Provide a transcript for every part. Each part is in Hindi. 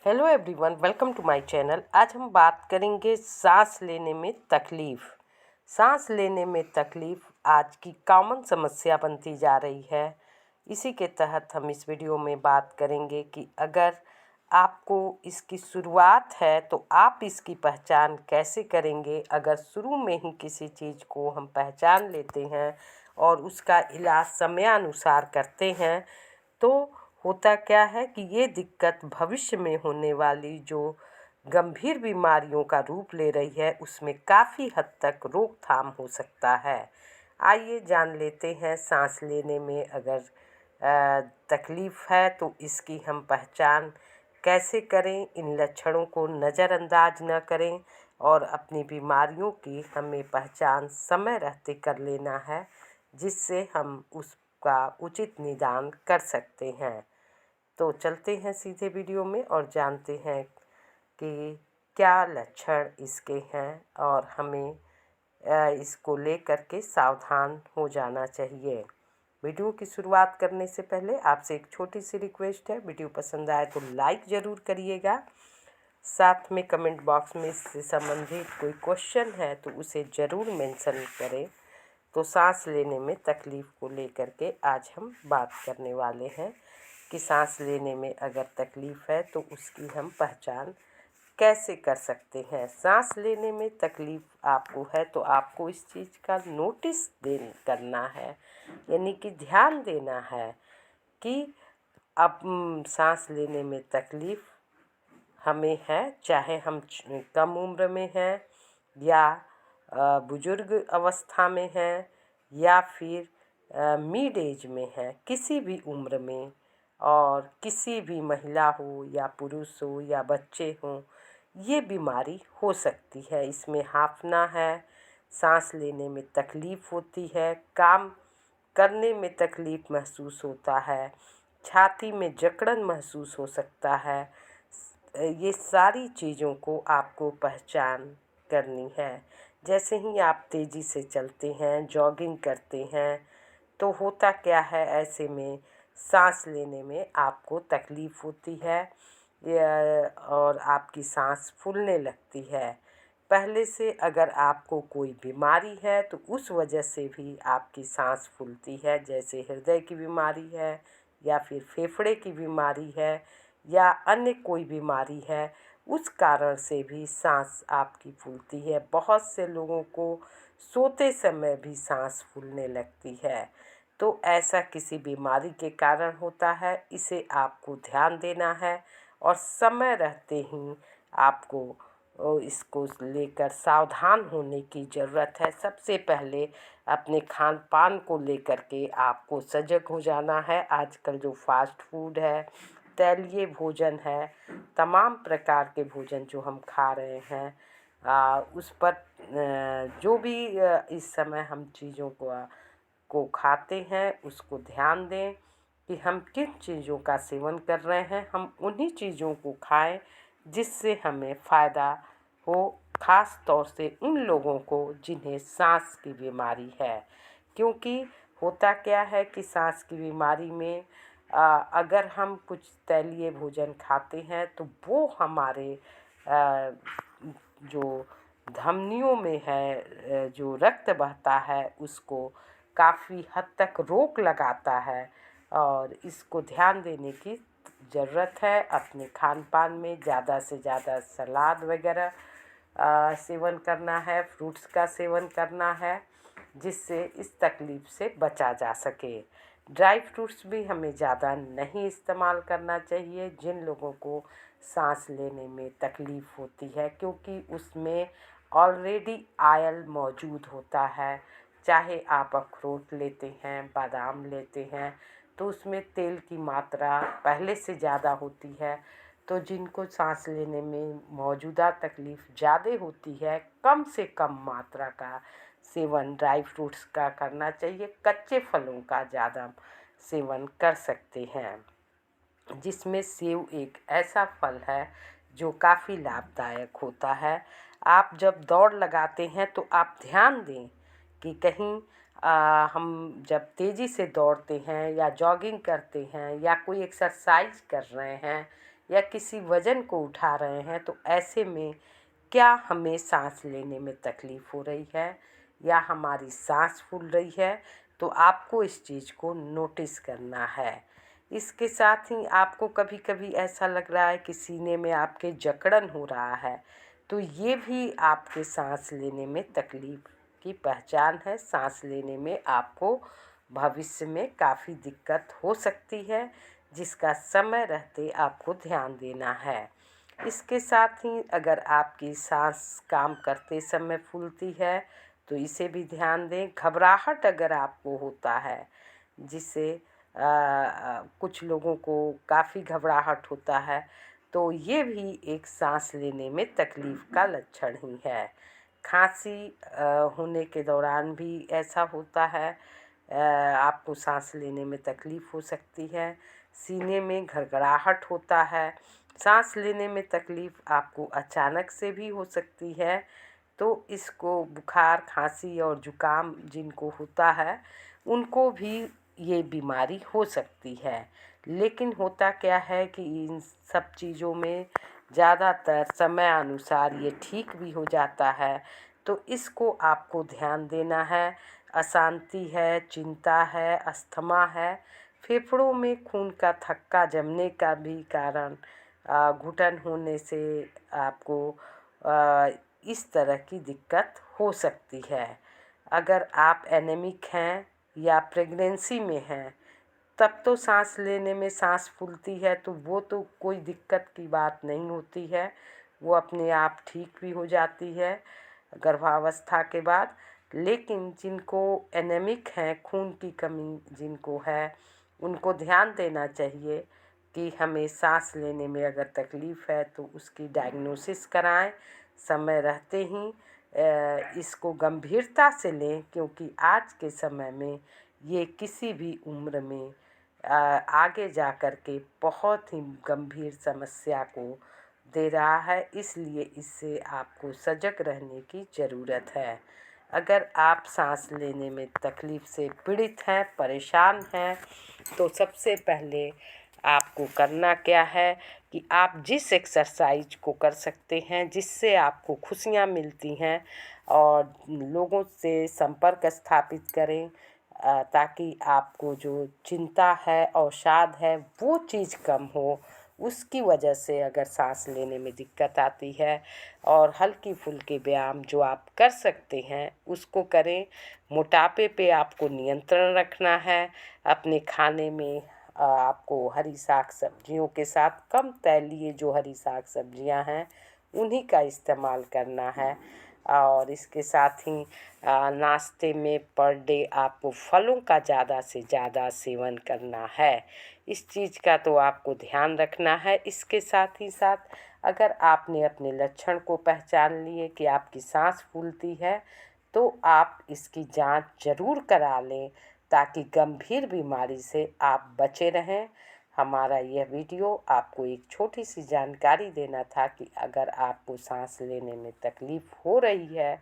Hello everyone, welcome to my channel. आज हम बात करेंगे सांस लेने में तकलीफ़। सांस लेने में तकलीफ़ आज की कॉमन समस्या बनती जा रही है। इसी के तहत हम इस वीडियो में बात करेंगे कि अगर आपको इसकी शुरुआत है तो आप इसकी पहचान कैसे करेंगे। अगर शुरू में ही किसी चीज़ को हम पहचान लेते हैं और उसका इलाज समयानुसार करते हैं तो होता क्या है कि ये दिक्कत भविष्य में होने वाली जो गंभीर बीमारियों का रूप ले रही है उसमें काफ़ी हद तक रोकथाम हो सकता है। आइए जान लेते हैं सांस लेने में अगर तकलीफ़ है तो इसकी हम पहचान कैसे करें, इन लक्षणों को नज़रअंदाज न करें और अपनी बीमारियों की हमें पहचान समय रहते कर लेना है, जिससे हम उसका उचित निदान कर सकते हैं। तो चलते हैं सीधे वीडियो में और जानते हैं कि क्या लक्षण इसके हैं और हमें इसको लेकर के सावधान हो जाना चाहिए। वीडियो की शुरुआत करने से पहले आपसे एक छोटी सी रिक्वेस्ट है, वीडियो पसंद आए तो लाइक ज़रूर करिएगा। साथ में कमेंट बॉक्स में इससे संबंधित कोई क्वेश्चन है तो उसे ज़रूर मेंशन करें। तो सांस लेने में तकलीफ़ को लेकर के आज हम बात करने वाले हैं कि सांस लेने में अगर तकलीफ़ है तो उसकी हम पहचान कैसे कर सकते हैं। सांस लेने में तकलीफ़ आपको है तो आपको इस चीज़ का नोटिस करना है, यानी कि ध्यान देना है कि अब सांस लेने में तकलीफ़ हमें है, चाहे हम कम उम्र में हैं या बुजुर्ग अवस्था में हैं या फिर मिड एज में है, किसी भी उम्र में, और किसी भी महिला हो या पुरुष हो या बच्चे हों, ये बीमारी हो सकती है। इसमें हांफना है, सांस लेने में तकलीफ़ होती है, काम करने में तकलीफ़ महसूस होता है, छाती में जकड़न महसूस हो सकता है। ये सारी चीज़ों को आपको पहचान करनी है। जैसे ही आप तेज़ी से चलते हैं, जॉगिंग करते हैं, तो होता क्या है, ऐसे में सांस लेने में आपको तकलीफ़ होती है और आपकी सांस फूलने लगती है। पहले से अगर आपको कोई बीमारी है तो उस वजह से भी आपकी सांस फूलती है, जैसे हृदय की बीमारी है या फिर फेफड़े की बीमारी है या अन्य कोई बीमारी है, उस कारण से भी सांस आपकी फूलती है। बहुत से लोगों को सोते समय भी सांस फूलने लगती है, तो ऐसा किसी बीमारी के कारण होता है। इसे आपको ध्यान देना है और समय रहते ही आपको इसको लेकर सावधान होने की ज़रूरत है। सबसे पहले अपने खान पान को लेकर के आपको सजग हो जाना है। आजकल जो फास्ट फूड है, तैलीय भोजन है, तमाम प्रकार के भोजन जो हम खा रहे हैं, उस पर जो भी इस समय हम चीज़ों को खाते हैं उसको ध्यान दें कि हम किन चीज़ों का सेवन कर रहे हैं। हम उन्हीं चीज़ों को खाएं जिससे हमें फ़ायदा हो, ख़ास तौर से उन लोगों को जिन्हें सांस की बीमारी है। क्योंकि होता क्या है कि सांस की बीमारी में अगर हम कुछ तैलीय भोजन खाते हैं तो वो हमारे जो धमनियों में है, जो रक्त बहता है, उसको काफ़ी हद तक रोक लगाता है और इसको ध्यान देने की ज़रूरत है। अपने खान पान में ज़्यादा से ज़्यादा सलाद वगैरह सेवन करना है, फ्रूट्स का सेवन करना है, जिससे इस तकलीफ़ से बचा जा सके। ड्राई फ्रूट्स भी हमें ज़्यादा नहीं इस्तेमाल करना चाहिए जिन लोगों को सांस लेने में तकलीफ़ होती है, क्योंकि उसमें ऑलरेडी ऑयल मौजूद होता है। चाहे आप अखरोट लेते हैं, बादाम लेते हैं, तो उसमें तेल की मात्रा पहले से ज़्यादा होती है। तो जिनको सांस लेने में मौजूदा तकलीफ़ ज़्यादा होती है, कम से कम मात्रा का सेवन ड्राई फ्रूट्स का करना चाहिए। कच्चे फलों का ज़्यादा सेवन कर सकते हैं, जिसमें सेब एक ऐसा फल है जो काफ़ी लाभदायक होता है। आप जब दौड़ लगाते हैं तो आप ध्यान दें कि कहीं हम जब तेज़ी से दौड़ते हैं या जॉगिंग करते हैं या कोई एक्सरसाइज कर रहे हैं या किसी वज़न को उठा रहे हैं, तो ऐसे में क्या हमें सांस लेने में तकलीफ़ हो रही है या हमारी सांस फूल रही है, तो आपको इस चीज़ को नोटिस करना है। इसके साथ ही आपको कभी कभी ऐसा लग रहा है कि सीने में आपके जकड़न हो रहा है, तो ये भी आपके सांस लेने में तकलीफ़ की पहचान है। सांस लेने में आपको भविष्य में काफ़ी दिक्कत हो सकती है, जिसका समय रहते आपको ध्यान देना है। इसके साथ ही अगर आपकी सांस काम करते समय फूलती है, तो इसे भी ध्यान दें। घबराहट अगर आपको होता है, जिससे कुछ लोगों को काफ़ी घबराहट होता है, तो ये भी एक सांस लेने में तकलीफ़ का लक्षण ही है। खांसी होने के दौरान भी ऐसा होता है, आपको सांस लेने में तकलीफ़ हो सकती है। सीने में घड़घड़ाहट होता है। सांस लेने में तकलीफ़ आपको अचानक से भी हो सकती है, तो इसको बुखार, खांसी और जुकाम जिनको होता है, उनको भी ये बीमारी हो सकती है। लेकिन होता क्या है कि इन सब चीज़ों में ज़्यादातर समय अनुसार ये ठीक भी हो जाता है, तो इसको आपको ध्यान देना है। अशांति है, चिंता है, अस्थमा है, फेफड़ों में खून का थक्का जमने का भी कारण, घुटन होने से आपको इस तरह की दिक्कत हो सकती है। अगर आप एनीमिक हैं या प्रेगनेंसी में हैं, तब तो सांस लेने में सांस फूलती है, तो वो तो कोई दिक्कत की बात नहीं होती है, वो अपने आप ठीक भी हो जाती है गर्भावस्था के बाद। लेकिन जिनको एनीमिक है, खून की कमी जिनको है, उनको ध्यान देना चाहिए कि हमें सांस लेने में अगर तकलीफ़ है तो उसकी डायग्नोसिस कराएं समय रहते ही। इसको गंभीरता से लें, क्योंकि आज के समय में ये किसी भी उम्र में आगे जा कर के बहुत ही गंभीर समस्या को दे रहा है। इसलिए इससे आपको सजग रहने की ज़रूरत है। अगर आप सांस लेने में तकलीफ़ से पीड़ित हैं, परेशान हैं, तो सबसे पहले आपको करना क्या है कि आप जिस एक्सरसाइज को कर सकते हैं, जिससे आपको खुशियाँ मिलती हैं, और लोगों से संपर्क स्थापित करें, ताकि आपको जो चिंता है, अवसाद है, वो चीज़ कम हो। उसकी वजह से अगर सांस लेने में दिक्कत आती है, और हल्की फुल्की व्यायाम जो आप कर सकते हैं उसको करें। मोटापे पे आपको नियंत्रण रखना है। अपने खाने में आपको हरी साग सब्जियों के साथ कम तैलीय जो हरी साग सब्जियां हैं, उन्हीं का इस्तेमाल करना है। और इसके साथ ही नाश्ते में पर डे आपको फलों का ज़्यादा से ज़्यादा सेवन करना है। इस चीज़ का तो आपको ध्यान रखना है। इसके साथ ही साथ अगर आपने अपने लक्षण को पहचान लिए कि आपकी सांस फूलती है, तो आप इसकी जांच ज़रूर करा लें, ताकि गंभीर बीमारी से आप बचे रहें। हमारा यह वीडियो आपको एक छोटी सी जानकारी देना था कि अगर आपको सांस लेने में तकलीफ़ हो रही है,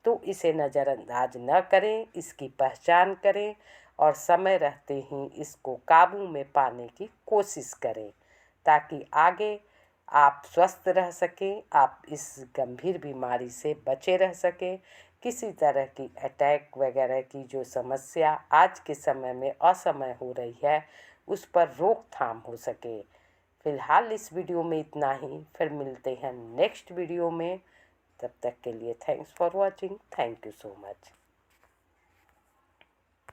तो इसे नज़रअंदाज न करें, इसकी पहचान करें और समय रहते ही इसको काबू में पाने की कोशिश करें, ताकि आगे आप स्वस्थ रह सकें, आप इस गंभीर बीमारी से बचे रह सकें। किसी तरह की अटैक वगैरह की जो समस्या आज के समय में असमय हो रही है, उस पर रोकथाम हो सके। फ़िलहाल इस वीडियो में इतना ही, फिर मिलते हैं नेक्स्ट वीडियो में। तब तक के लिए thanks for watching. Thank you so much.